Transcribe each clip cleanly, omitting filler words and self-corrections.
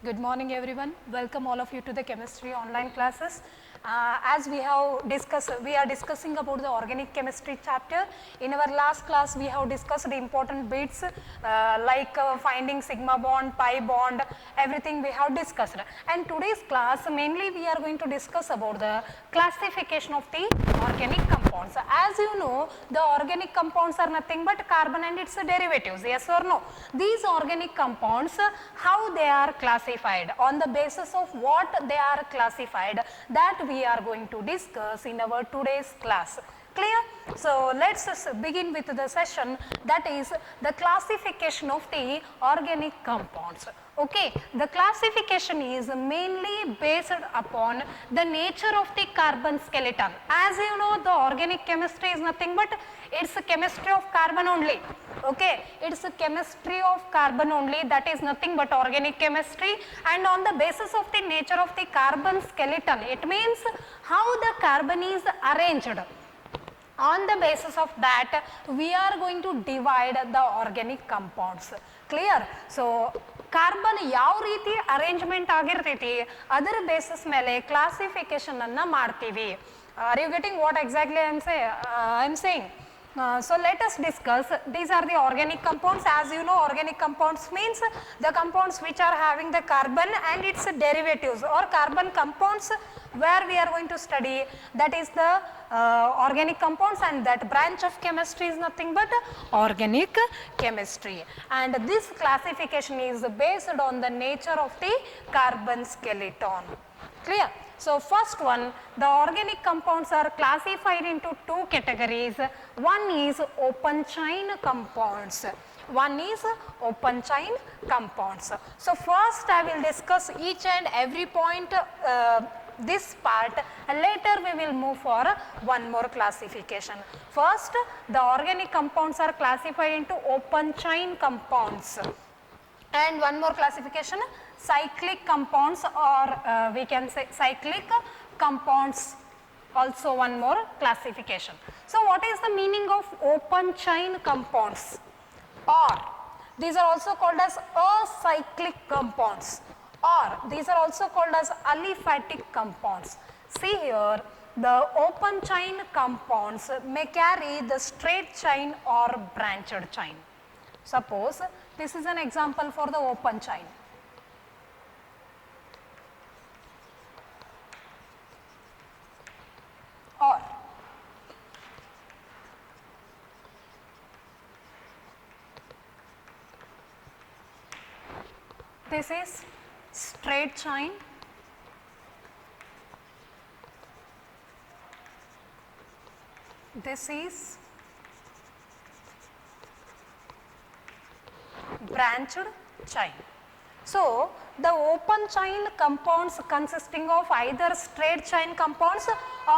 Good morning everyone. Welcome all of you to the chemistry online classes. As we have discussed, we are discussing about the organic chemistry chapter. In our last class, we have discussed the important bits like finding sigma bond, pi bond, everything we have discussed. And today's class, mainly we are going to discuss about the classification of the organic compounds. As you know, the organic compounds are nothing but carbon and its derivatives, yes or no? These organic compounds, how they are classified, on the basis of what they are classified, that we are going to discuss in our today's class. Clear? So, let us begin with the session, that is the classification of the organic compounds. Okay, the classification is mainly based upon the nature of the carbon skeleton. As you know, the organic chemistry is nothing but it's a chemistry of carbon only. Okay, it's a chemistry of carbon only, that is nothing but organic chemistry, and on the basis of the nature of the carbon skeleton, it means how the carbon is arranged. On the basis of that, we are going to divide the organic compounds. Clear? So, carbon ಯಾವ ರೀತಿ arrangement ಆಗಿರ್ತೈತಿ ಅದರ basis ಮೇಲೆ classification ಅನ್ನ ಮಾಡ್ತೀವಿ. Are you getting what exactly I am saying? So, let us discuss. These are the organic compounds. As you know, organic compounds means the compounds which are having the carbon and its derivatives, or carbon compounds where we are going to study, that is the organic compounds, and that branch of chemistry is nothing but organic chemistry. And this classification is based on the nature of the carbon skeleton. Clear? So, first one, the organic compounds are classified into two categories. One is open chain compounds. One is open chain compounds. So, first I will discuss each and every point this part, and later we will move for one more classification. First, the organic compounds are classified into open chain compounds. And one more classification, cyclic compounds, or we can say cyclic compounds, also one more classification. So, what is the meaning of open chain compounds? Or these are also called as acyclic compounds, or these are also called as aliphatic compounds. See here, the open chain compounds may carry the straight chain or branched chain. Suppose this is an example for the open chain. Or this is straight chain, this is branched chain. So, the open chain compounds consisting of either straight chain compounds,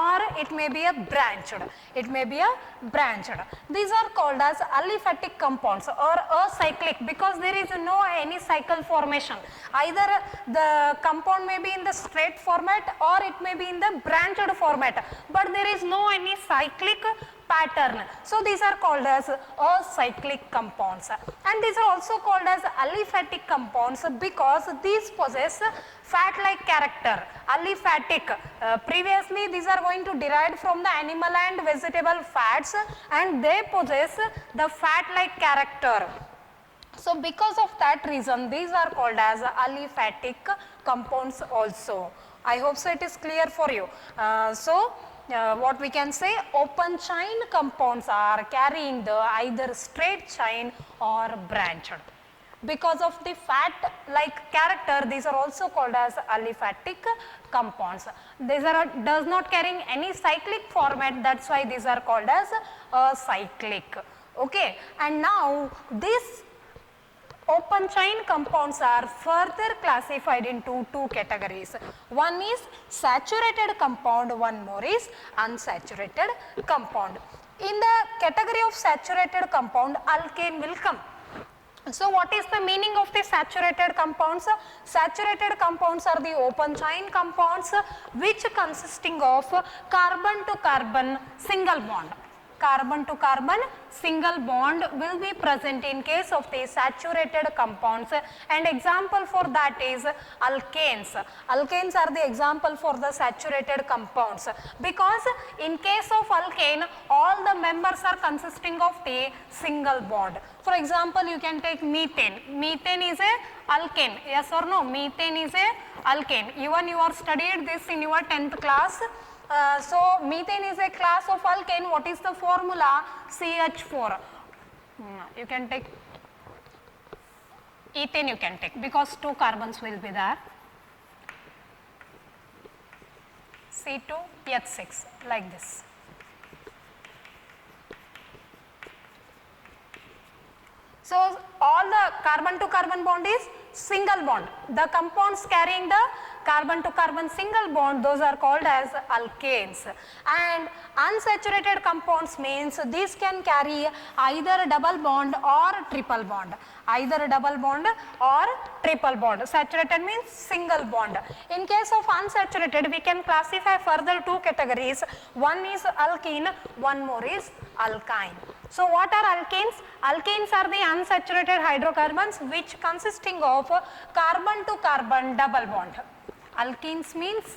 or it may be a branched. It may be a branched. These are called as aliphatic compounds or acyclic, because there is no any cycle formation. Either the compound may be in the straight format, or it may be in the branched format, but there is no any cyclic pattern. So, these are called as acyclic compounds, and these are also called as aliphatic compounds because these possess fat like character. Aliphatic, previously these are going to derived from the animal and vegetable fats, and they possess the fat like character. So, because of that reason, these are called as aliphatic compounds also. I hope so it is clear for you. What we can say, open chain compounds are carrying the either straight chain or branched. Because of the fat like character, these are also called as aliphatic compounds. These are does not carrying any cyclic format, that's why these are called as acyclic. Okay, and now this open chain compounds are further classified into two categories. One is saturated compound, one more is unsaturated compound. In the category of saturated compound, alkane will come. So, what is the meaning of the saturated compounds? Saturated compounds are the open chain compounds which consisting of carbon to carbon single bond. carbon to carbon single bond will be present in case of the saturated compounds, and example for that is alkanes. Alkanes are the example for the saturated compounds, because in case of alkane all the members are consisting of the single bond. For example, you can take methane. Methane is a alkane, yes or no? Methane is a alkane. Even you are studied this in your 10th class. So methane is a class of alkane. What is the formula? CH4. You can take ethane, you can take, because 2 carbons will be there. C2H6, like this. So all the carbon to carbon bond is single bond. The compounds carrying the carbon to carbon single bond, those are called as alkanes. And unsaturated compounds means these can carry either double bond or triple bond. Either double bond or triple bond. Saturated means single bond. In case of unsaturated, we can classify further 2 categories. One is alkene, one more is alkyne. So what are alkanes? Alkanes are the unsaturated hydrocarbons which consisting of carbon to carbon double bond. Alkenes means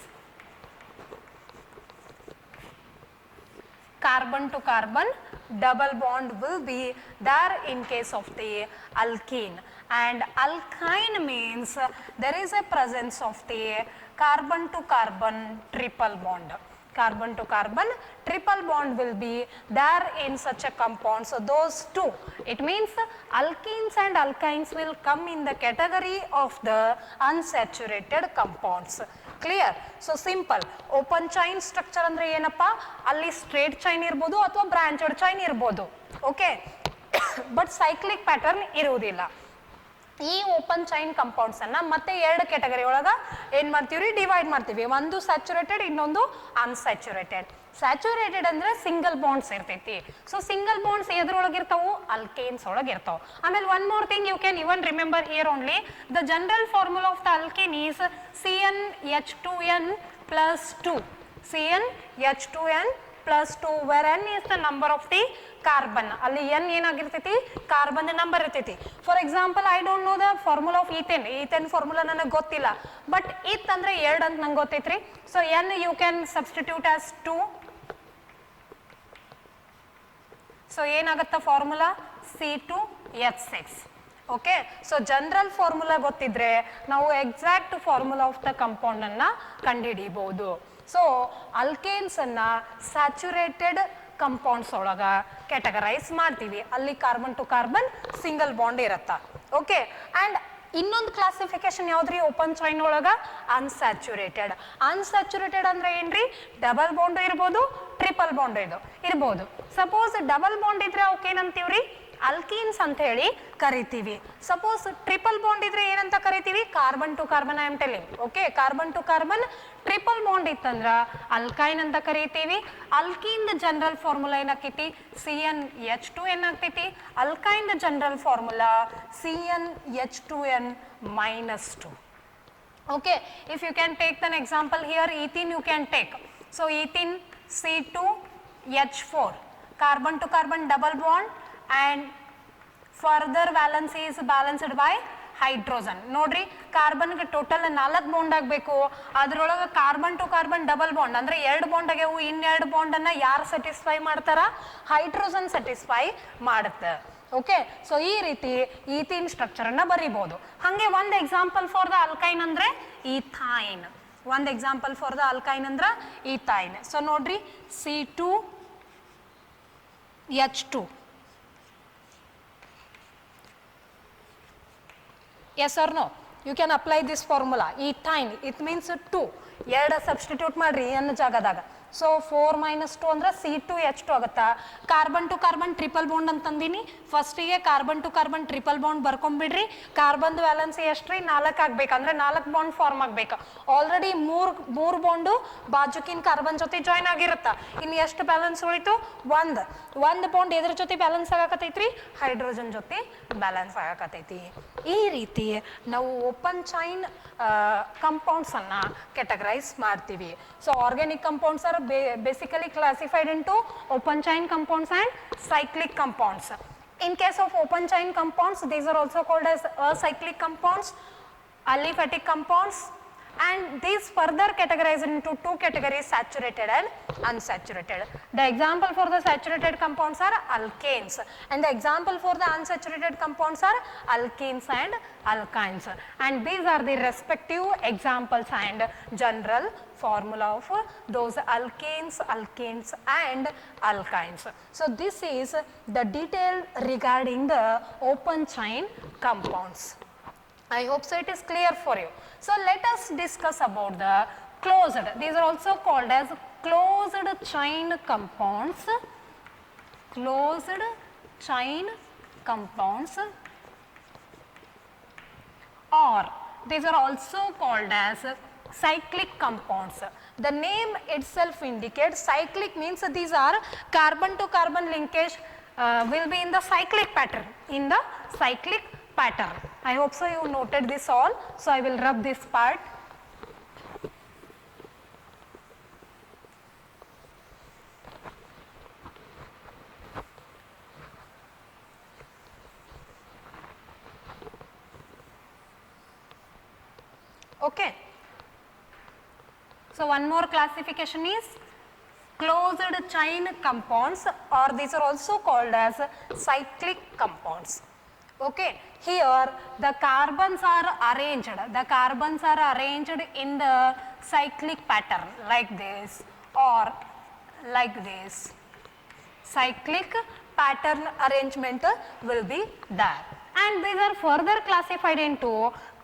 carbon to carbon double bond will be there in case of the alkene, and alkyne means there is a presence of the carbon to carbon triple bond. Carbon to carbon triple bond will be there in such a compound. So those two, it means alkenes and alkynes will come in the category of the unsaturated compounds. Clear? So simple. Open chain structure andre ಏನಪ್ಪಾ, ಅಲ್ಲಿ straight chain ಇರಬಹುದು ಅಥವಾ branched chain ಇರಬಹುದು. Okay? But cyclic pattern ಇರುವುದಿಲ್ಲ. ಈ open chain compounds ಅನ್ನ ಮತ್ತೆ 2 category ಒಳಗ ಏನ್ ಮಾಡ್ತೀವಿ, ಡಿವೈಡ್ ಮಾಡ್ತೀವಿ. ಒಂದು ಸ್ಯಾಚುರೇಟೆಡ್, ಇನ್ನೊಂದು ಅನ್ಸ್ಯಾಚುರೇಟೆಡ್. ಸ್ಯಾಚುರೇಟೆಡ್ ಅಂದ್ರೆ ಸಿಂಗಲ್ ಬಾಂಡ್ಸ್ ಇರ್ತೈತಿ. ಸೊ ಸಿಂಗಲ್ ಬಾಂಡ್ಸ್ ಎದ್ರೊಳಗೆ ಇರ್ತಾವು, ಅಲ್ಕೇನ್ಸ್ ಒಳಗೆ ಇರ್ತಾವ. ಆಮೇಲೆ one more thing you can even remember here only, the general formula of the alkane is CnH2n plus 2. CnH2n plus 2, where n is the number of the carbon. ಅಲ್ಲಿ n ಏನಾಗಿರ್ತೈತಿ, carbon number ಇರ್ತೈತಿ. For example, I don't know the formula of ethane. Ethane formula ನನಗೆ ಗೊತ್ತಿಲ್ಲ, but it ಅಂದ್ರೆ 2 ಅಂತ ನಂಗೆ ಗೊತ್ತೈತ್ರಿ. So n you can substitute as 2. So ಏನಾಗತ್ತ formula, C2H6. Okay. So general formula ಗೊತ್ತಿದ್ರೆ ನಾವು exact formula of the compound ಅನ್ನ ಕಂಡುಹಿಡಿಯಬಹುದು. ಸೊ ಅಲ್ಕೇನ್ಸ್ ಅನ್ನ ಸ್ಯಾಚುರೇಟೆಡ್ ಕಂಪೌಂಡ್ಸ್ ಒಳಗ ಕ್ಯಾಟಗರೈಸ್ ಮಾಡ್ತೀವಿ, ಅಲ್ಲಿ carbon to carbon single bond ಇರತ್ತ. ಓಕೆ. ಅಂಡ್ ಇನ್ನೊಂದು ಕ್ಲಾಸಿಫಿಕೇಶನ್ ಯಾವ್ದ್ರಿ ಓಪನ್ ಚೈನ್ ಒಳಗ, ಅನ್ಸ್ಯಾಚುರೇಟೆಡ್. ಅನ್ಸ್ಯಾಚುರೇಟೆಡ್ ಅಂದ್ರೆ ಏನ್ರಿ, ಡಬಲ್ ಬಾಂಡ್ ಇರ್ಬೋದು, ಟ್ರಿಪಲ್ ಬಾಂಡ್ ಇರ್ಬೋದು. ಸಪೋಸ್ ಡಬಲ್ ಬಾಂಡ್ ಇದ್ರೆ ಅವಕ್ಕೆ ಏನಂತೀವ್ರಿ, ಅಲ್ಕೀನ್ಸ್ ಅಂತ ಹೇಳಿ ಕರಿತೀವಿ. ಸಪೋಸ್ ಟ್ರಿಪಲ್ ಬಾಂಡ್ ಇದ್ರೆ ಏನಂತ ಕರಿತೀವಿ, carbon to carbon. I am telling. Okay. Carbon to carbon triple bond ಇತ್ತಂದ್ರ ಅಲ್ಕೈನ್ ಅಂತ ಕರಿತೀವಿ. ಅಲ್ಕೀನ್ ಜನರಲ್ ಫಾರ್ಮುಲಾ ಏನಾಗ್ತೈತಿ, CnH2n ಆಗ್ತೈತಿ. Alkyne general formula CnH2n -2. Okay. If you can take an example here, ethene you can take. So ethene C2H4, carbon to carbon double bond, and further valence is balanced by hydrogen. ನೋಡ್ರಿ, carbon total 4 bond ಆಗಬೇಕು, ಅದ್ರೊಳಗೆ carbon to carbon double bond ಅಂದ್ರೆ 2 bond ಆಗ್ಯಾವು. ಇನ್ನೆರಡು bond ಅನ್ನ ಯಾರು satisfy ಮಾಡ್ತಾರ, hydrogen satisfy ಮಾಡುತ್ತೆ. Okay. So ಈ ರೀತಿ ಈಥೀನ್ ಸ್ಟ್ರಕ್ಚರ್ ಅನ್ನ ಬರೀಬಹುದು. ಹಂಗೆ ಒಂದು ಎಕ್ಸಾಂಪಲ್ ಫಾರ್ ದ ಅಲ್ಕೈನ್ ಅಂದ್ರೆ ಈಥೈನ್. ಒಂದು ಎಕ್ಸಾಂಪಲ್ ಫಾರ್ ದ ಅಲ್ಕೈನ್ ಅಂದ್ರೆ ಈಥೈನ್. ಸೊ ನೋಡ್ರಿ, C2H2. Yes or no? You can apply this formula. Ethyne, it means 2. 2 substitute ಮಾಡ್ರಿ n ಜಾಗದಾಗ. ಸೊ 4 - 2 ಅಂದ್ರೆ C2H2 ಆಗುತ್ತಾ. Carbon to carbon triple bond ಅಂತಂದಿನಿ. ಫಸ್ಟಿಗೆ carbon to carbon triple bond ಬರ್ಕೊಂಡ್ಬಿಡ್ರಿ. Carbon valency ಎಷ್ಟ್ರಿ, 4 ಆಗ್ಬೇಕಂದ್ರೆ 4 ಬಾಂಡ್ ಫಾರ್ಮ್ ಆಗ್ಬೇಕು. ಆಲ್ರೆಡಿ ಮೂರು ಬಾಂಡು ಬಾಜುಕಿನ್ ಕಾರ್ಬನ್ ಜೊತೆ ಜಾಯ್ನ್ ಆಗಿರುತ್ತ. ಇನ್ನು ಎಷ್ಟು ಬ್ಯಾಲೆನ್ಸ್ ಉಳಿತು, ಒಂದು ಬಾಂಡ್ ಎದ್ರ ಜೊತೆ ಬ್ಯಾಲೆನ್ಸ್ ಆಗಾಕತೈತ್ರಿ, ಹೈಡ್ರೋಜನ್ ಜೊತೆ ಬ್ಯಾಲೆನ್ಸ್ ಆಗಾಕತೈತಿ. ಈ ರೀತಿ ನಾವು ಓಪನ್ ಚೈನ್ ಕಂಪೌಂಡ್ಸನ್ನು ಕೆಟಗರೈಸ್ ಮಾಡ್ತೀವಿ. So organic compounds are basically classified into open chain compounds and cyclic compounds. In case of open chain compounds, these are also called as acyclic compounds, aliphatic compounds, and these further categorized into two categories, saturated and unsaturated. The example for the saturated compounds are alkanes, and the example for the unsaturated compounds are alkenes and alkynes, and these are the respective examples and general formula of those alkanes, alkenes and alkynes. So this is the detail regarding the open chain compounds. I hope so it is clear for you. So let us discuss about the closed. These are also called as closed chain compounds. Closed chain compounds, or these are also called as cyclic compounds. The name itself indicates cyclic means these are carbon to carbon linkage will be in the cyclic pattern, in the cyclic pattern. I hope so you noted this all. So I will rub this part. Okay. So one more classification is closed chain compounds, or these are also called as cyclic compounds. Okay, here the carbons are arranged, in the cyclic pattern like this or like this. Cyclic pattern arrangement will be there, and these are further classified into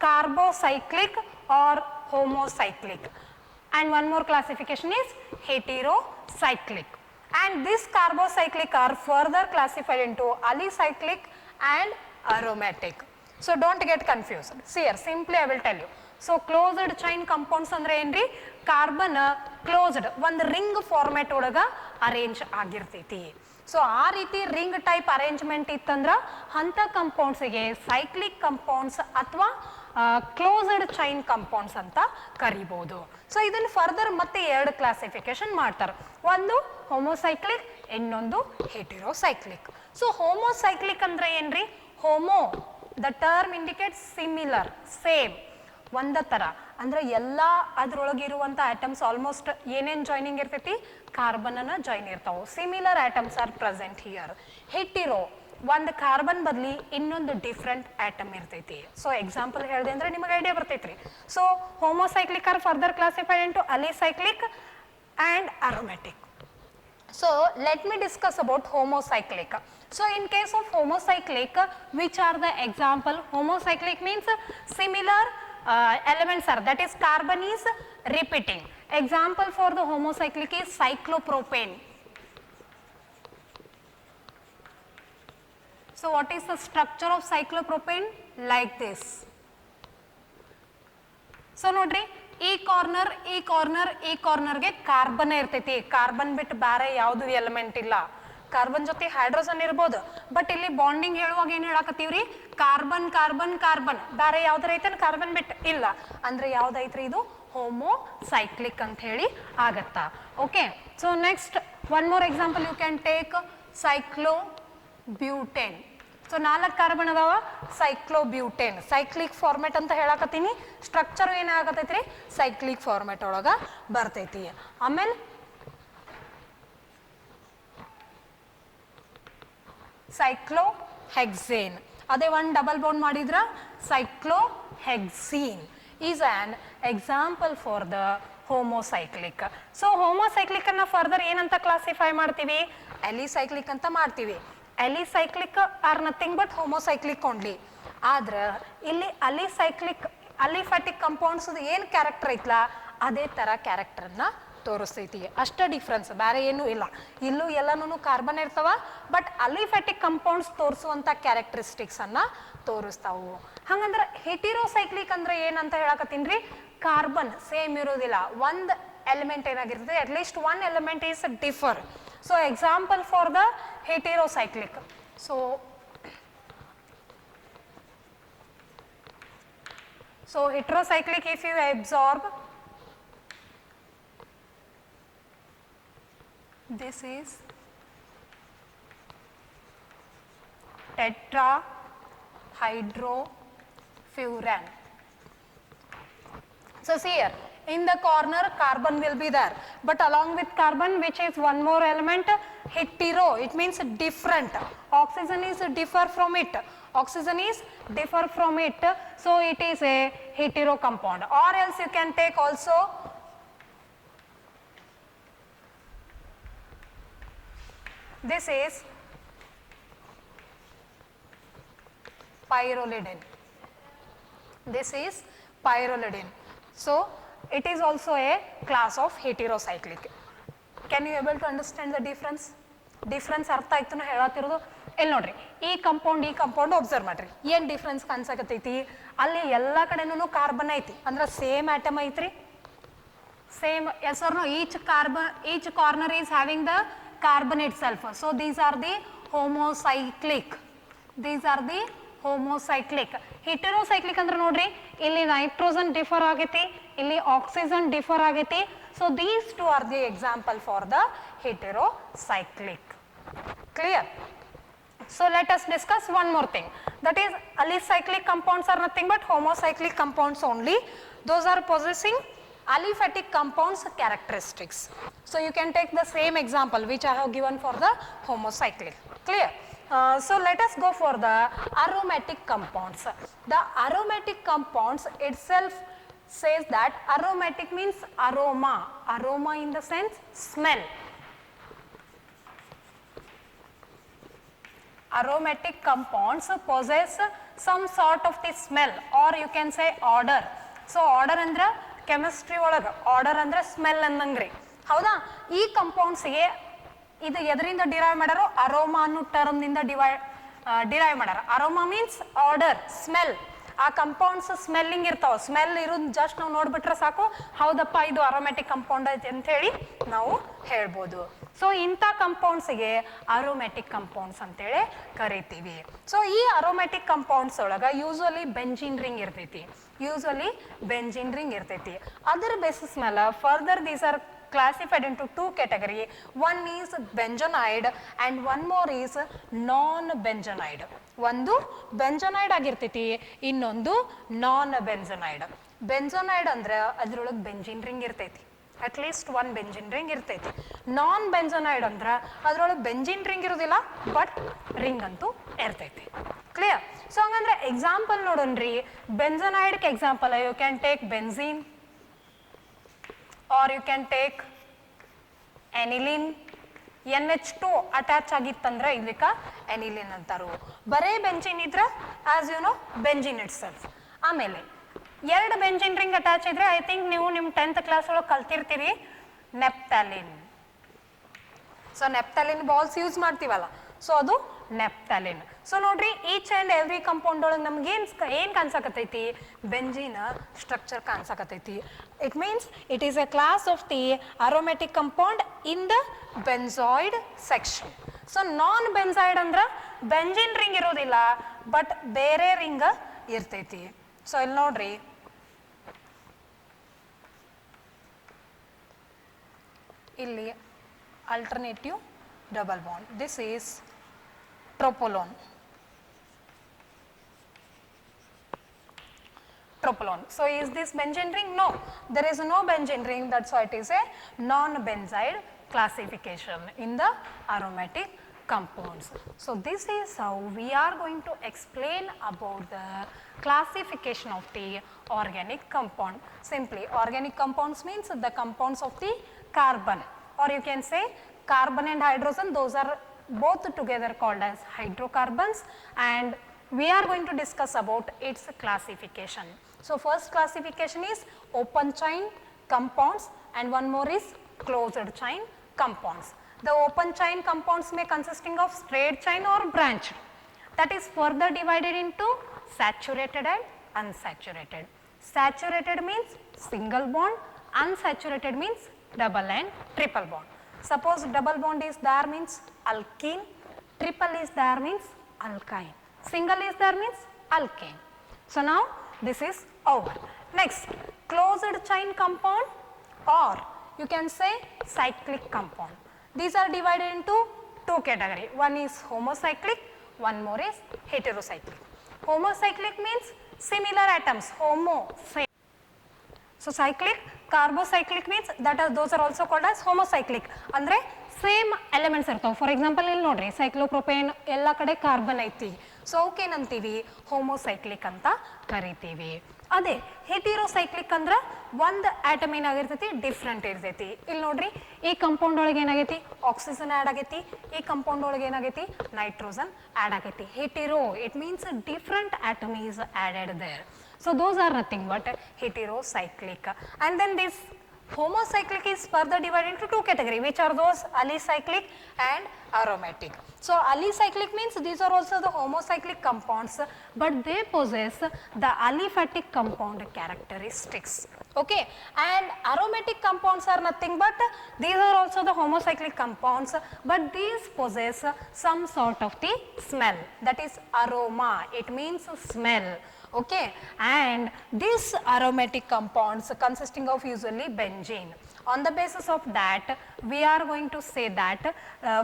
carbocyclic or homocyclic, and one more classification is heterocyclic, and this carbocyclic are further classified into alicyclic and aromatic. So don't get confused. See here, simply I will tell you. So closed chain compounds andre enri, carbon closed ಒಂದು ring format ಒಳಗ arrange ಆಗಿರ್ತೈತಿ. So ಆ ರೀತಿ ring type arrangement ಇತ್ತಂದ್ರೆ ಅಂಥ ಕಂಪೌಂಡ್ಸಿಗೆ cyclic compounds ಅಥವಾ closed chain compounds ಅಂತ ಕರಿಬೋದು. ಸೊ ಇದನ್ನು ಫರ್ದರ್ ಮತ್ತೆ ಎರಡು ಕ್ಲಾಸಿಫಿಕೇಶನ್ ಮಾಡ್ತಾರೆ, ಒಂದು ಹೋಮೋಸೈಕ್ಲಿಕ್, ಇನ್ನೊಂದು ಹೆಟೆರೋಸೈಕ್ಲಿಕ್. ಸೊ ಹೋಮೋಸೈಕ್ಲಿಕ್ ಅಂದ್ರೆ ಏನ್ರಿ? Homo the term indicates similar, same, ಒಂದ ತರ ಅಂದ್ರೆ ಎಲ್ಲ ಅದ್ರೊಳಗಿರುವಂಥ ಐಟಮ್ಸ್ ಆಲ್ಮೋಸ್ಟ್ ಏನೇನು ಜಾಯ್ನಿಂಗ್ ಇರ್ತೈತಿ? ಕಾರ್ಬನ್ ಅನ್ನ ಜಾಯ್ನ್ ಇರ್ತಾವೆ. Similar items are present here. Hetero ಒಂದು ಕಾರ್ಬನ್ ಬದಲಿ ಇನ್ನೊಂದು ಡಿಫ್ರೆಂಟ್ ಆಟಮ್ ಇರ್ತೈತಿ. ಸೊ ಎಕ್ಸಾಂಪಲ್ ಹೇಳಿದೆ ಅಂದ್ರೆ ನಿಮಗೆ ಐಡಿಯಾ ಬರ್ತೈತ್ರಿ. So homocyclic are further classified into alicyclic and aromatic. So let me discuss about homocyclic. So in case of homocyclic, which are the example? Homocyclic means similar elements are, that is carbon is repeating. Example for the homocyclic is cyclopropane. So what is the structure of cyclopropane? Like this. So ನೋಡ್ರಿ, ಈ ಕಾರ್ನರ್ಗೆ carbon ಇರ್ತೈತಿ. Carbon ಬಿಟ್ಟು ಬೇರೆ ಯಾವುದು element ಇಲ್ಲ. Carbon ಜೊತೆ hydrogen ಇರ್ಬೋದು, but ಇಲ್ಲಿ ಬಾಂಡಿಂಗ್ ಹೇಳುವಾಗ ಏನು ಹೇಳಕತ್ತೀವ್ರಿ? ಕಾರ್ಬನ್ ಕಾರ್ಬನ್ ಕಾರ್ಬನ್, ಬೇರೆ ಯಾವ್ದಾರ ಐತೆ ಕಾರ್ಬನ್ ಬಿಟ್ಟು ಇಲ್ಲ ಅಂದ್ರೆ ಯಾವ್ದೈತ್ರಿ? ಇದು ಹೋಮೋಸೈಕ್ಲಿಕ್ ಅಂತ ಹೇಳಿ ಆಗತ್ತಾ. Okay, so next one more example you can take cyclobutane. So 4 carbon ಅದಾವ, ಸೈಕ್ಲೋಬ್ಯೂಟೇನ್ ಸೈಕ್ಲಿಕ್ ಫಾರ್ಮೆಟ್ ಅಂತ ಹೇಳಕತ್ತೀನಿ. ಸ್ಟ್ರಕ್ಚರ್ ಏನಾಗತೈತ್ರಿ? ಸೈಕ್ಲಿಕ್ ಫಾರ್ಮೆಟ್ ಒಳಗ ಬರ್ತೈತಿ. ಆಮೇಲೆ ಸೈಕ್ಲೋಹೆಕ್ಸೇನ್, ಅದೇ ಒಂದು ಡಬಲ್ ಬಾಂಡ್ ಮಾಡಿದ್ರ cyclohexene is an example for the homocyclic. So homocyclic ಅನ್ನ ಫರ್ದರ್ ಏನಂತ ಕ್ಲಾಸಿಫೈ ಮಾಡ್ತೀವಿ? ಅಲಿಸೈಕ್ಲಿಕ್ ಅಂತ ಮಾಡ್ತೀವಿ. Alicyclic are nothing but homocyclic only. ಆದ್ರೆ ಇಲ್ಲಿ ಅಲಿಸೈಕ್ಲಿಕ್ ಅಲಿಫ್ಯಾಟಿಕ್ ಕಂಪೌಂಡ್ಸ್ ಏನು ಕ್ಯಾರೆಕ್ಟರ್ ಐತ್ಲಾ ಅದೇ ಥರ ಕ್ಯಾರೆಕ್ಟರ್ನ ತೋರಿಸ್ತೈತಿ. ಅಷ್ಟ ಡಿಫ್ರೆನ್ಸ್, ಬೇರೆ ಏನೂ ಇಲ್ಲ. ಇಲ್ಲೂ ಎಲ್ಲನೂ ಕಾರ್ಬನ್ ಇರ್ತಾವ, ಬಟ್ ಅಲಿಫ್ಯಾಟಿಕ್ ಕಂಪೌಂಡ್ಸ್ ತೋರಿಸುವಂಥ ಕ್ಯಾರೆಕ್ಟರಿಸ್ಟಿಕ್ಸ್ ಅನ್ನ ತೋರಿಸ್ತಾವು. ಹಂಗಂದ್ರೆ ಹೆಟಿರೋಸೈಕ್ಲಿಕ್ ಅಂದ್ರೆ ಏನಂತ ಹೇಳಕತ್ತೀನಿ ರೀ? ಕಾರ್ಬನ್ ಸೇಮ್ ಇರೋದಿಲ್ಲ, ಒಂದು ಎಲಿಮೆಂಟ್ ಏನಾಗಿರ್ತದೆ, at least one element is differ. So example for the heterocyclic. So So heterocyclic, if you absorb, this is tetrahydrofuran. So see here, in the corner carbon will be there, but along with carbon, which is one more element, hetero, it means different. Oxygen is differ from it. Oxygen is differ from it, so it is a hetero compound. Or else you can take also this is pyrrolidine. This is pyrrolidine. So it is also a class of heterocyclic. Can you able to understand the difference? Difference ಅರ್ಥ ಆಯ್ತು ನಾ ಹೇಳತ್ತಿರೋದು. ಇಲ್ಲಿ ನೋಡ್ರಿ, ಈ compound observe ಮಾಡ್ರಿ, ಏನು difference ಕಾಣಿಸಕತ್ತೈತಿ, ಅಲ್ಲಿ ಎಲ್ಲ ಕಡೆನೂ ಕಾರ್ಬನ್ ಐತಿ, ಅಂದ್ರೆ ಸೇಮ್ ಆಟಮ್ ಐತ್ರಿ, same, yes or no, each corner is having the carbon itself. So these are the homocyclic. These are the homocyclic. Heterocyclic ಅಂದ್ರೆ ನೋಡ್ರಿ, ಇಲ್ಲಿ ನೈಟ್ರೋಜನ್ ಡಿಫರ್ ಆಗೈತಿ, ಇಲ್ಲಿ ಆಕ್ಸಿಜನ್ ಡಿಫರ್ ಆಗೈತಿ. So these two are the example for the heterocyclic. Clear? So let us discuss one more thing, that is alicyclic compounds are nothing but homocyclic compounds only. Those are possessing aliphatic compounds characteristics. So you can take the same example which I have given for the homocyclic. Clear? So let us go for the aromatic compounds. The aromatic compounds itself says that aromatic means aroma. Aroma in the sense smell. Aromatic compounds possess some sort of the smell, or you can say odor. So odor ಅಂದ್ರೆ chemistry ಒಳಗೆ order ಅಂದ್ರೆ smell ಅನ್ನಂಗ್ರಿ, ಹೌದಾ? ಈ ಕಂಪೌಂಡ್ಸ್ಗೆ ಇದು ಎದರಿಂದ derive ಮಾಡ್ಯಾರೋ, aroma ಅನ್ನೋ ಟರ್ಮ್ನಿಂದ derive ಮಾಡ್ಯಾರ. Aroma means order, smell. ಆ compounds smelling ಇರ್ತಾವ, ಸ್ಮೆಲ್ ಇರೋದು ಜಸ್ಟ್ ನಾವು ನೋಡ್ಬಿಟ್ರೆ ಸಾಕು, ಹೌದಪ್ಪ ಇದು ಅರೋಮ್ಯಾಟಿಕ್ ಕಂಪೌಂಡ್ ಐತಿ ಅಂತ ಹೇಳಿ ನಾವು ಹೇಳ್ಬೋದು. ಸೊ ಇಂಥ ಕಂಪೌಂಡ್ಸ್ಗೆ ಅರೋಮ್ಯಾಟಿಕ್ ಕಂಪೌಂಡ್ಸ್ ಅಂತೇಳಿ ಕರಿತೀವಿ. ಸೊ ಈ ಅರೋಮ್ಯಾಟಿಕ್ ಕಂಪೌಂಡ್ಸ್ ಒಳಗೆ ಯೂಶುವಲಿ ಬೆಂಜಿನ್ ರಿಂಗ್ ಇರ್ತೈತಿ, ಅದರ ಬೇಸಿಸ್ ಮೇಲೆ further these are classified into two category. One is bentonide and one more is non-bentonide. ಒಂದು ಬೆಂಜನೈಡ್ ಆಗಿರ್ತೈತಿ, ಇನ್ನೊಂದು ನಾನ್ ಬೆಂಜನೈಡ್. ಬೆಂಜನೈಡ್ ಅಂದ್ರೆ ಅದ್ರೊಳಗೆ ಬೆಂಜಿನ್ ರಿಂಗ್ ಇರ್ತೈತಿ, ಅಟ್ಲೀಸ್ಟ್ ಒನ್ ಬೆಂಜಿನ್ ರಿಂಗ್ ಇರ್ತೈತಿ. ನಾನ್ ಬೆಂಜನೈಡ್ ಅಂದ್ರೆ ಅದ್ರೊಳಗೆ ಬೆಂಜಿನ್ ರಿಂಗ್ ಇರೋದಿಲ್ಲ, ಬಟ್ ರಿಂಗ್ ಅಂತೂ ಇರ್ತೈತಿ. ಕ್ಲಿಯರ್? ಸೊ ಹಂಗಂದ್ರೆ ಎಕ್ಸಾಂಪಲ್ ನೋಡೋಣ್ರಿ, ಬೆಂಜನೈಡ್ಗೆ example you can take benzene, or you can take aniline. NH2 attach ಆಗಿತ್ತಂದ್ರೆ ಇದಕ್ಕೆ ಅನಿಲಿನ್ ಅಂತಾರು. ಬರೇ ಬೆಂಜಿನ್ ಇದ್ರೆ as you know benzene itself. ಆಮೇಲೆ ಎರಡು ಬೆಂಜಿನ್ ರಿಂಗ್ ಅಟ್ಯಾಚ್ ಇದ್ರೆ ಐ ಥಿಂಕ್ ನೀವು ನಿಮ್ಮ 10th ಕ್ಲಾಸ್ ಒಳಗೆ ಕಲ್ತಿರ್ತೀರಿ ನೆಪ್ತಾಲಿನ್. ಸೊ ನೆಪ್ತಾಲಿನ್ ಬಾಲ್ಸ್ ಯೂಸ್ ಮಾಡ್ತೀವಲ್ಲ, ಸೊ ಅದು ನೆಪ್ತಾಲಿನ್. ಸೊ ನೋಡ್ರಿ, ಈಚ್ ಆ್ಯಂಡ್ ಎವ್ರಿ ಕಂಪೌಂಡ್ ಒಳಗೆ ನಮ್ಗೆ ಏನು ಕಾಣಿಸಕತ್ತೈತಿ, ಬೆಂಜಿನ್ ಸ್ಟ್ರಕ್ಚರ್ ಕಾಣಿಸಕತ್ತೈತಿ. It means it is a class of the aromatic compound in the benzoid section. So non-benzoid ಅಂದ್ರೆ ಬೆಂಜಿನ್ ರಿಂಗ್ ಇರೋದಿಲ್ಲ, ಬಟ್ ಬೇರೆ ರಿಂಗ್ ಇರ್ತೈತಿ. ಸೊ ಇಲ್ಲಿ ನೋಡ್ರಿ, ಇಲ್ಲಿ alternative double bond. This is tropolone. So is this benzene ring? No, there is no benzene ring, that's why it is a non-benzoid classification in the aromatic compounds. So this is how we are going to explain about the classification of the organic compound. Simply, organic compounds means the compounds of the carbon, or you can say carbon and hydrogen, those are both together called as hydrocarbons, and we are going to discuss about its classification. So first classification is open chain compounds and one more is closed chain compounds. The open chain compounds may consisting of straight chain or branched. That is further divided into saturated and unsaturated. Saturated means single bond, unsaturated means double and triple bond. Suppose double bond is there means alkene, triple is there means alkyne, single is there means alkane. So now this is over. Next, closed chain compound, or you can say cyclic compound. These are divided into two categories. One is homocyclic, one more is heterocyclic. Homocyclic means similar atoms, homo, same. So cyclic, carbocyclic means those are also called as homocyclic. Andre same elements irtav. For example, ಇಲ್ಲಿ ನೋಡ್ರಿ cyclopropane ಎಲ್ಲ ಕಡೆ carbon ಐತಿ. So ಅವಕ್ಕೆ ಏನಂತೀವಿ ಹೋಮೋಸೈಕ್ಲಿಕ್ ಅಂತ ಕರಿತೀವಿ. ಅದೇ ಹೆಟಿರೋಸೈಕ್ಲಿಕ್ ಅಂದ್ರೆ ಒಂದು ಆಟಮ್ ಏನಾಗಿರ್ತೈತಿ ಡಿಫ್ರೆಂಟ್ ಇರ್ತೈತಿ. ಇಲ್ಲಿ ನೋಡ್ರಿ ಈ ಕಂಪೌಂಡ್ ಒಳಗೆ ಏನಾಗೈತಿ ಆಕ್ಸಿಜನ್ ಆ್ಯಡ್ ಆಗೈತಿ, ಈ ಕಂಪೌಂಡ್ ಒಳಗೆ ಏನಾಗೈತಿ ನೈಟ್ರೋಜನ್ ಆ್ಯಡ್ ಆಗೈತಿ. Hetero it means different atom is added there. So those are nothing but heterocyclic. And then this homocyclic is further divided into two categories, which are those alicyclic and aromatic. So alicyclic means these are also the homocyclic compounds, but they possess the aliphatic compound characteristics. Okay, and aromatic compounds are nothing but these are also the homocyclic compounds, but these possess some sort of the smell, that is aroma, it means smell. Okay, and these aromatic compounds consisting of usually benzene. On the basis of that, we are going to say that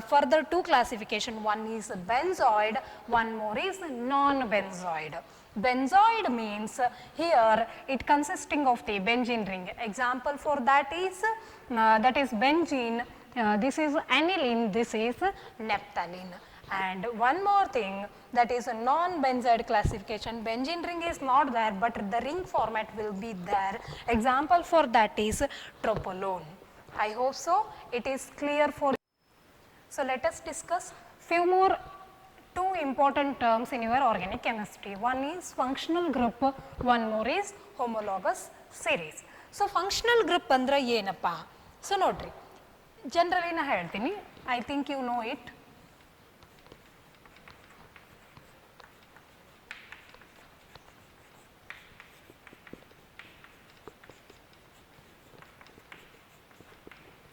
further two classification, one is benzoid, one more is non-benzoid. Benzoid means here it consisting of the benzene ring. Example for that is benzene, this is aniline, this is naphthalene. And one more thing, that is a non-benzoid classification. Benzene ring is not there, but the ring format will be there. Example for that is tropolone. I hope so it is clear for you. So let us discuss few more two important terms in your organic chemistry. One is functional group, one more is homologous series. So functional group andre ಏನಪ್ಪ? So ನೋಡ್ರಿ, generally ನಾ ಹೇಳ್ತೀನಿ, I think you know it.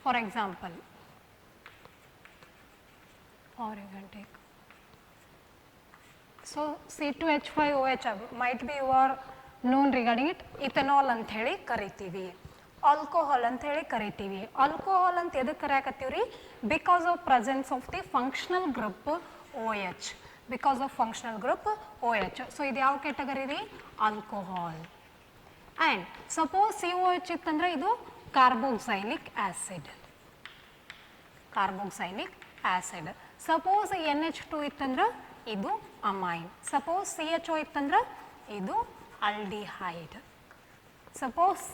For example, or you can take, so C2H5OH might be you are known regarding it, ethanol ಅಂತ ಹೇಳಿ ಕರಿತೀವಿ, alcohol ಅಂತ ಹೇಳಿ ಕರಿತೀವಿ. ಆಲ್ಕೋಹಾಲ್ ಅಂತ ಎದಕ್ಕೆ ಕರೆಯಕತ್ತೀವ್ರಿ? Because of presence of the functional group OH, because of functional group OH. So ಇದು ಯಾವ ಕ್ಯಾಟಗರಿ ರೀ? ಆಲ್ಕೋಹಾಲ್. ಆ್ಯಂಡ್ ಸಪೋಸ್ COH ಇತ್ತಂದ್ರೆ ಇದು carboxylic acid, carboxylic acid. Suppose NH2 ಇತ್ತಂದ್ರೆ ಇದು ಅಮೈನ್. ಸಪೋಸ್ CHO ಇತ್ತಂದ್ರೆ ಇದು ಆಲ್ಡಿಹೈಡ್. ಸಪೋಸ್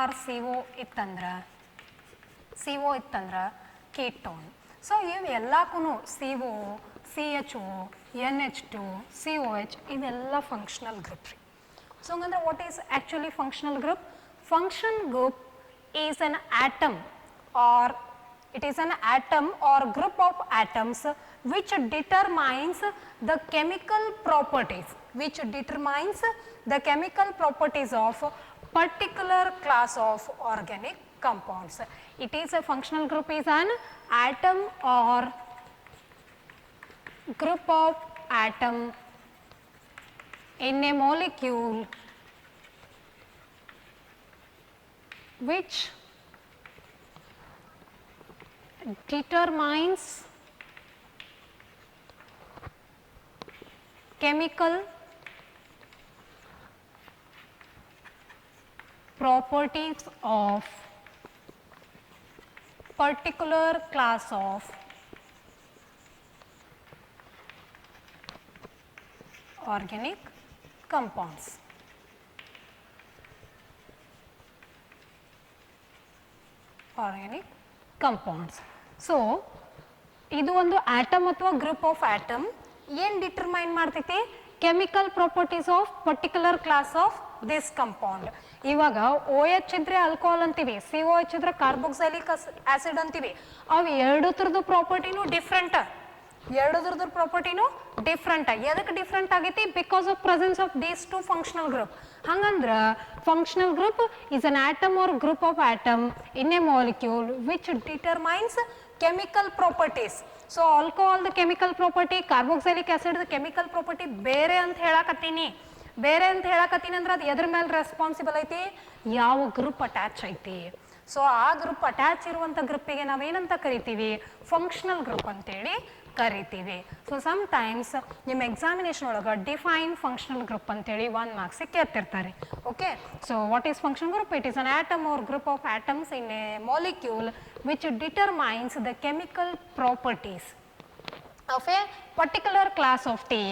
RCO ಇತ್ತಂದ್ರೆ ಕೀಟೋನ್. ಸೊ ಇವೆಲ್ಲಕ್ಕೂ CO, CHO, NH2, COH ಇದೆಲ್ಲ ಫಂಕ್ಷನಲ್ ಗ್ರೂಪ್ ರೀ. ಸೊ ಹಂಗಂದ್ರೆ what is actually functional group? Function group is an atom or it is an atom or group of atoms which determines the chemical properties, of particular class of organic compounds. It is a functional group is an atom or group of atom in a molecule which determines chemical properties of particular class of organic compounds. Organic compounds. So ಇದು ಒಂದು atom ಅಥವಾ group of atom ಏನು determine ಮಾಡ್ತೈತಿ? Chemical properties of particular class of this compound. ಇವಾಗ OH ಇದ್ರೆ alcohol ಅಂತೀವಿ, COH ಇದ್ರೆ carboxylic acid ಅಂತೀವಿ. ಅವು ಎರಡರದ್ದು ಪ್ರಾಪರ್ಟಿನೂ ಡಿಫ್ರೆಂಟ್, ಎದಕ್ಕೆ ಡಿಫ್ರೆಂಟ್ ಆಗೈತಿ? Because of presence of these two functional group. ಹಂಗಂದ್ರೆ functional group is an atom or group of atom in a molecule which determines chemical properties. So alcohol the chemical property, carboxylic acid the chemical property ಬೇರೆ ಅಂತ ಹೇಳಕತ್ತೀನಿ. ಬೇರೆ ಅಂತ ಹೇಳಕತ್ತೀನಿ ಅಂದ್ರೆ ಅದು ಎದ್ರ ಮೇಲೆ responsible ಐತಿ, ಯಾವ ಗ್ರೂಪ್ ಅಟ್ಯಾಚ್ ಐತಿ. ಸೊ ಆ ಗ್ರೂಪ್ ಅಟ್ಯಾಚ್ ಇರುವಂಥ ಗ್ರೂಪಿಗೆ ನಾವೇನಂತ ಕರಿತೀವಿ, ಫಂಕ್ಷನಲ್ ಗ್ರೂಪ್ ಅಂತೇಳಿ ಕರಿತೀವಿ. ಸೊ ಸಮ್ ಟೈಮ್ಸ್ ನಿಮ್ಮ ಎಕ್ಸಾಮಿನೇಷನ್ ಒಳಗೆ ಡಿಫೈನ್ ಫಂಕ್ಷನಲ್ ಗ್ರೂಪ್ ಅಂತೇಳಿ 1 ಮಾರ್ಕ್ಸ್ ಕೇಳ್ತಿರ್ತಾರೆ. Okay, so what is functional group? It is an atom or group of atoms in a molecule which determines the chemical properties of a particular class of the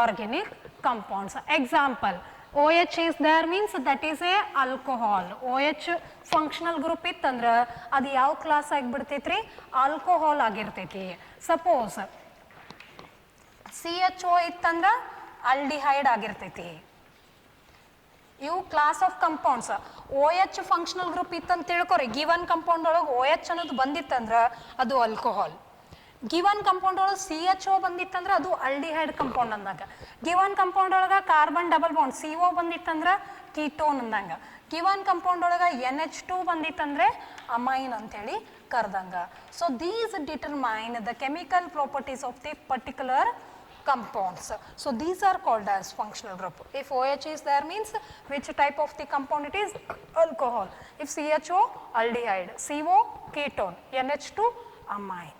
organic compounds. Example, OH is there means that is a alcohol. OH functional group ಇತ್ತಂದ್ರೆ ಅದು ಯಾವ class ಆಗಿಬಿಡ್ತೈತ್ರಿ, alcohol ಆಗಿರ್ತೈತಿ. Suppose CHO ಇತ್ತಂದ್ರೆ aldehyde ಆಗಿರ್ತೈತಿ. ಇವು class of compounds. OH functional group ಇತ್ತಂತ ತಿಳ್ಕೊರಿ, ಗಿವನ್ ಕಂಪೌಂಡ್ ಒಳಗೆ OH ಅನ್ನೋದು ಬಂದಿತ್ತಂದ್ರೆ ಅದು ಆಲ್ಕೋಹಾಲ್. ಗಿವನ್ ಕಂಪೌಂಡ್ ಒಳಗೆ CHO ಬಂದಿತ್ತಂದ್ರೆ ಅದು ಆಲ್ಡಿಹೈಡ್ ಕಂಪೌಂಡ್ ಅಂದಾಗ. ಗಿವನ್ ಕಂಪೌಂಡ್ ಒಳಗೆ ಕಾರ್ಬನ್ ಡಬಲ್ ಬಾಂಡ್ CO ಬಂದಿತ್ತಂದ್ರೆ ಕೀಟೋನ್ ಅಂದಂಗ. ಗಿವನ್ ಕಂಪೌಂಡ್ ಒಳಗೆ NH2 ಬಂದಿತ್ತಂದ್ರೆ ಅಮೈನ್ ಅಂತೇಳಿ ಕರ್ದಂಗ. So these determine the chemical properties of the particular compounds. So these are called as functional group. If OH is there means which type of the compound it is, alcohol. If CHO, aldehyde. CO, ketone. NH2, amine.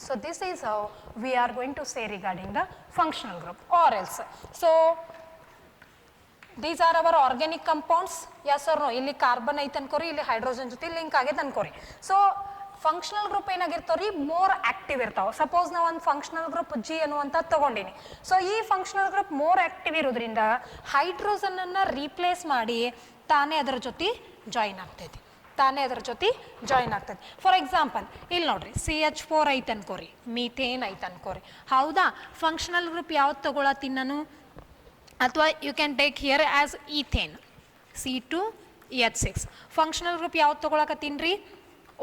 So this is how we are going to say regarding the functional group or else. So these are our organic compounds. Yes or no? ಇಲ್ಲಿ carbon ಐತೆ ಅನ್ಕೋರಿ, ಇಲ್ಲಿ hydrogen ಜೊತೆ link ಆಗೈತೆ ಅನ್ಕೋರಿ. So functional group ಏನಾಗಿರ್ತಾವ್ರಿ, more active ಇರ್ತಾವೆ. Suppose ನಾವು ಒಂದು ಫಂಕ್ಷನಲ್ ಗ್ರೂಪ್ G ಅನ್ನುವಂಥ ತಗೊಂಡಿನಿ. ಸೊ ಈ ಫಂಕ್ಷನಲ್ ಗ್ರೂಪ್ ಮೋರ್ ಆಕ್ಟಿವ್ ಇರೋದ್ರಿಂದ ಹೈಡ್ರೋಜನ್ ಅನ್ನ ರೀಪ್ಲೇಸ್ ಮಾಡಿ ತಾನೇ ಅದರ ಜೊತೆ ಜಾಯಿನ್ ಆಗ್ತೈತಿ. ಫಾರ್ ಎಕ್ಸಾಂಪಲ್ ಇಲ್ಲಿ ನೋಡ್ರಿ, CH4 ಐತೆ ಅನ್ಕೋರಿ, ಮೀಥೇನ್ ಐತೆ ಅನ್ಕೋರಿ. ಹೌದಾ, ಫಂಕ್ಷನಲ್ ಗ್ರೂಪ್ ಯಾವ್ದು ತಗೊಳತ್ತೀನಿ ನಾನು, ಅಥವಾ you can take here as ethane, C2H6. Functional group ಯಾವ್ದು ತಗೊಳಕತ್ತೀನಿ ರೀ,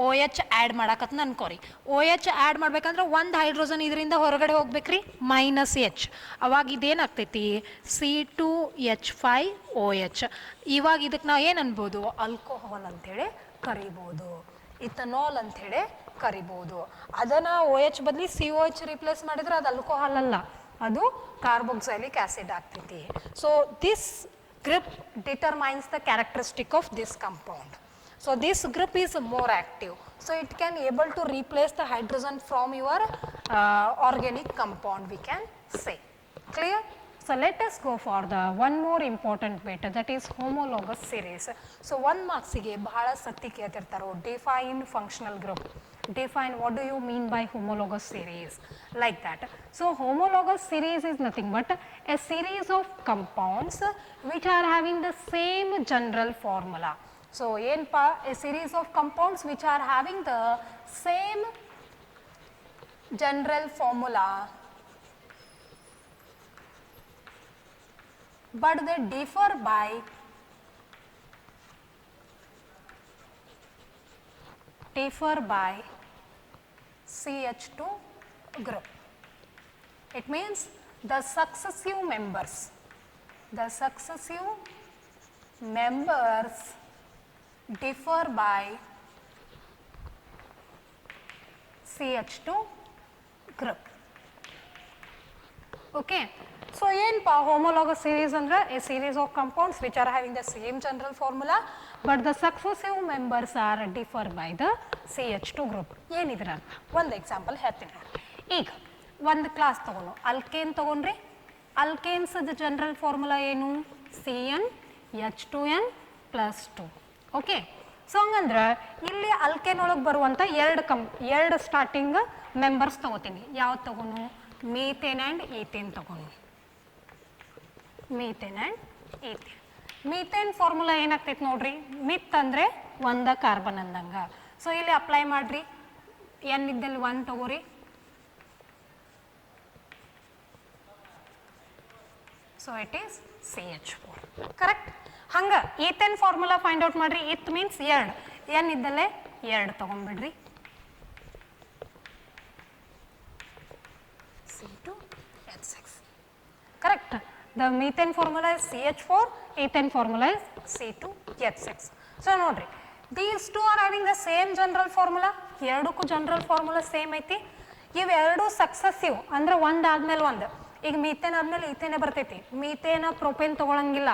OH ಆ್ಯಡ್ ಮಾಡಕತ್ನ ಅನ್ಕೋರಿ. OH ಆ್ಯಡ್ ಮಾಡ್ಬೇಕಂದ್ರೆ ಒಂದು ಹೈಡ್ರೋಜನ್ ಇದರಿಂದ ಹೊರಗಡೆ ಹೋಗ್ಬೇಕ್ರಿ, -H. ಅವಾಗ ಇದೇನಾಗ್ತೈತಿ, C2H5OH. ಇವಾಗ ಇದಕ್ಕೆ ನಾವು ಏನು ಅನ್ಬೋದು, ಆಲ್ಕೋಹಾಲ್ ಅಂಥೇಳಿ ಕರಿಬೋದು, ಇಥನಾಲ್ ಅಂಥೇಳಿ ಕರಿಬೋದು. ಅದನ್ನು OH ಬದಲಿ COH ರಿಪ್ಲೇಸ್ ಮಾಡಿದ್ರೆ ಅದು ಆಲ್ಕೋಹಾಲ್ ಅಲ್ಲ, ಅದು ಕಾರ್ಬೋಕ್ಸಿಲಿಕ್ ಆಸಿಡ್ ಆಗ್ತೈತಿ. So this group determines the characteristic of this compound. So this group is more active. So it can able to replace the hydrogen from your organic compound, we can say. Clear? So let us go for the one more important bit, that is homologous series. So 1 marks ಗೆ ಬಹಳ ಸತಿ ಕೇಳ್ತಿರ್ತಾರೋ, define functional group. Define, what do you mean by homologous series? Like that. So homologous series is nothing but a series of compounds which are having the same general formula. So ಏನಪ್ಪಾ, a series of compounds which are having the same general formula but they differ by CH2 group. It means the successive members differ by CH2 group. Okay. So ಏನಪ್ಪಾ homologous series ಅಂದ್ರೆ a series of compounds which are having the same general formula but the successive members are differ by the CH2 group. ಏನಿದ್ರ ಒಂದು example ಹೇಳ್ತೀನಿ. ಈಗ ಒಂದು class ತಗೊಂಡು alkane ತಗೊಂಡ್ರಿ, alkanes general formula ಏನು, CnH2n+2. Okay. So ಹಂಗಂದ್ರೆ ಇಲ್ಲಿ ಅಲ್ಕೇನ್ ಒಳಗೆ ಬರುವಂಥ ಎರಡು ಸ್ಟಾರ್ಟಿಂಗ್ ಮೆಂಬರ್ಸ್ ತಗೋತೀನಿ. ಯಾವ್ದು ತಗೋನು, ಮೀಥೇನ್ ಆ್ಯಂಡ್ ಈಥೇನ್ ತಗೋನು. ಮೀಥೇನ್ ಫಾರ್ಮುಲಾ ಏನಾಗ್ತೈತೆ ನೋಡ್ರಿ, ಮಿತ್ ಅಂದರೆ ಒಂದ ಕಾರ್ಬನ್ ಅಂದಂಗ. ಸೊ ಇಲ್ಲಿ ಅಪ್ಲೈ ಮಾಡ್ರಿ, ಎನ್ ಇದ್ದಲ್ಲಿ 1 ತಗೋರಿ. So it is CH4. Correct. ಹಂಗೆ ಈಥೇನ್ ಫಾರ್ಮುಲಾ ಫೈಂಡ್ ಔಟ್ ಮಾಡ್ರಿ. ಇತ್ ಮೀನ್ಸ್ 2, ಎನ್ ಇದ್ದಲ್ಲೇ 2 ತಗೊಂಡ್ಬಿಡ್ರಿ. C2H6. Correct. The methane formula is CH4, ethane formula is C2H6. So ನೋಡ್ರಿ, these two are having the same general formula. ಎರಡಕ್ಕೂ general formula same ಐತಿ. ಇವೆರಡು successive ಅಂದ್ರೆ ಒಂದಾದ್ಮೇಲೆ ಒಂದು. ಈಗ ಮೀಥೇನ್ ಆದ್ಮೇಲೆ ಈಥೇನೆ ಬರ್ತೈತಿ. ಮೀಥೇನ ಪ್ರೊಪೇನ್ ತಗೊಳಂಗಿಲ್ಲ,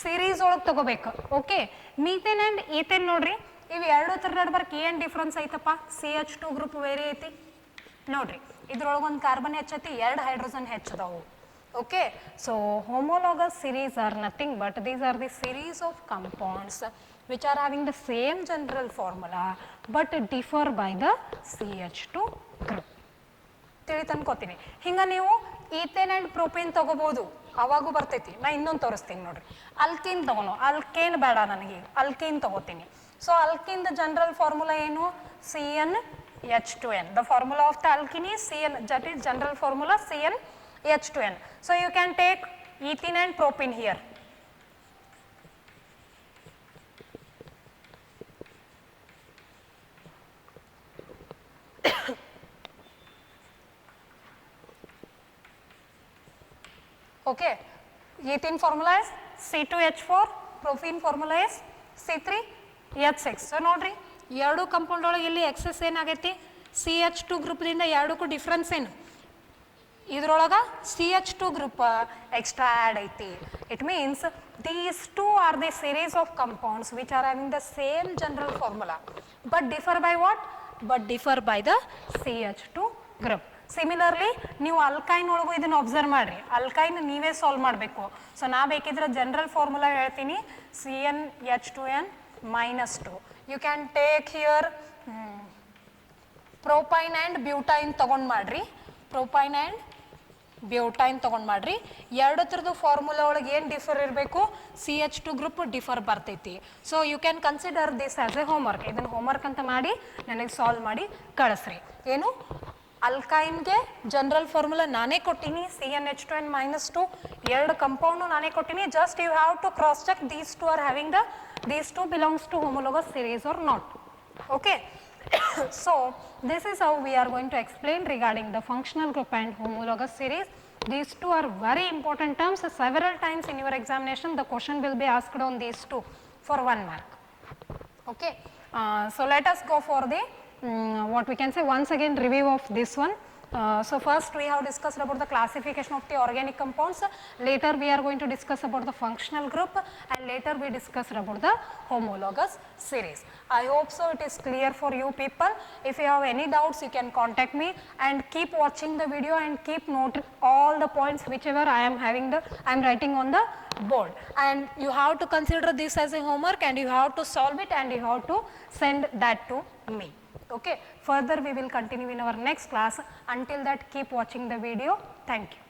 ಸೀರೀಸ್ ಒಳಗೆ ತಗೋಬೇಕು. ಓಕೆ, ಮೀಥೇನ್ ಆ್ಯಂಡ್ ಈಥೇನ್ ನೋಡ್ರಿ, ಇವು ಎರಡು ಥರ ನಡ್ಬರ್ಕ್ ಏನು ಡಿಫ್ರೆನ್ಸ್ ಐತಪ್ಪ? CH2 ಗ್ರೂಪ್ ವೇರಿ ಐತಿ ನೋಡ್ರಿ, ಇದ್ರೊಳಗೊಂದು ಕಾರ್ಬನ್ ಹೆಚ್ಚೈತಿ, ಎರಡು hydrogen ಹೆಚ್ಚದವು. Okay, so homologous series are nothing but these are the series of compounds which are having the same general formula but differ by the CH2 group. ತಿಳಿತು ಅನ್ಕೋತೀನಿ. ಹಿಂಗೆ ನೀವು ethane and propane ತಗೋಬೋದು, ಅವಾಗೂ ಬರ್ತೈತಿ. ನಾ ಇನ್ನೊಂದು ತೋರಿಸ್ತೀನಿ ನೋಡ್ರಿ. ಅಲ್ಕೀನ್ ತಗೋನು, ಅಲ್ಕೇನ್ ಬೇಡ ನನಗೆ, ಅಲ್ಕೀನ್ ತಗೋತೀನಿ. So alkene the general formula ಏನು? CnH2n. The formula of the alkene is Cn, that is general formula CnH2n. So you can take ethene and propene here. Okay, ethene formula is C2H4, propene formula is C3H6. So ನೋಡ್ರಿ, ಎರಡು compound ಒಳಗೆ ಇಲ್ಲಿ excess ಏನಾಗೈತಿ? CH2 ಗ್ರೂಪ್ದಿಂದ ಎರಡಕ್ಕೂ difference ಏನು? ಇದ್ರೊಳಗೆ CH2 group extra add ಐತಿ. It means these two are the series of compounds which are having the same general formula but differ by what? But differ by the CH2 group. Similarly ನೀವು alkyne ಒಳಗೂ ಇದನ್ನು observe ಮಾಡಿರಿ. Alkyne ನೀವೇ solve ಮಾಡಬೇಕು. So ನಾ ಬೇಕಿದ್ರೆ general formula ಹೇಳ್ತೀನಿ, CnH2n -2. You can take here propyne and butyne ತೊಗೊಂಡು ಮಾಡ್ರಿ. ಪ್ರೊಪೈನ್ ಆ್ಯಂಡ್ ಬ್ಯೂಟೈನ್ ತೊಗೊಂಡು ಮಾಡ್ರಿ. ಎರಡು ಥರದ್ದು ಫಾರ್ಮುಲಾ ಒಳಗೆ ಏನು ಡಿಫರ್ ಇರಬೇಕು? CH2 ಗ್ರೂಪ್ ಡಿಫರ್ ಬರ್ತೈತಿ. So you can consider this as a homework. ಇದನ್ನು ಹೋಮ್ವರ್ಕ್ ಅಂತ ಮಾಡಿ ನನಗೆ ಸಾಲ್ವ್ ಮಾಡಿ ಕಳಿಸ್ರಿ. ಏನು? ಅಲ್ಕೈನ್ಗೆ ಜನರಲ್ ಫಾರ್ಮುಲಾ ನಾನೇ ಕೊಟ್ಟಿನಿ, CnH2n -2. ಎರಡು ಕಂಪೌಂಡು ನಾನೇ ಕೊಟ್ಟಿನಿ. Just you have to cross check these two are having the these two belongs to homologous series or not. Okay. So this is how we are going to explain regarding the functional group and homologous series. These two are very important terms. Several times in your examination the question will be asked on these two for 1 mark. Okay. So let us go for the what we can say once again review of this one. So first we have discussed about the classification of the organic compounds. Later we are going to discuss about the functional group, and later we discussed about the homologous series. I hope so it is clear for you people. If you have any doubts you can contact me, and keep watching the video and keep noting all the points whichever I am writing on the board, and you have to consider this as a homework and you have to solve it and you have to send that to me. Okay, further we will continue in our next class. Until that, keep watching the video. Thank you.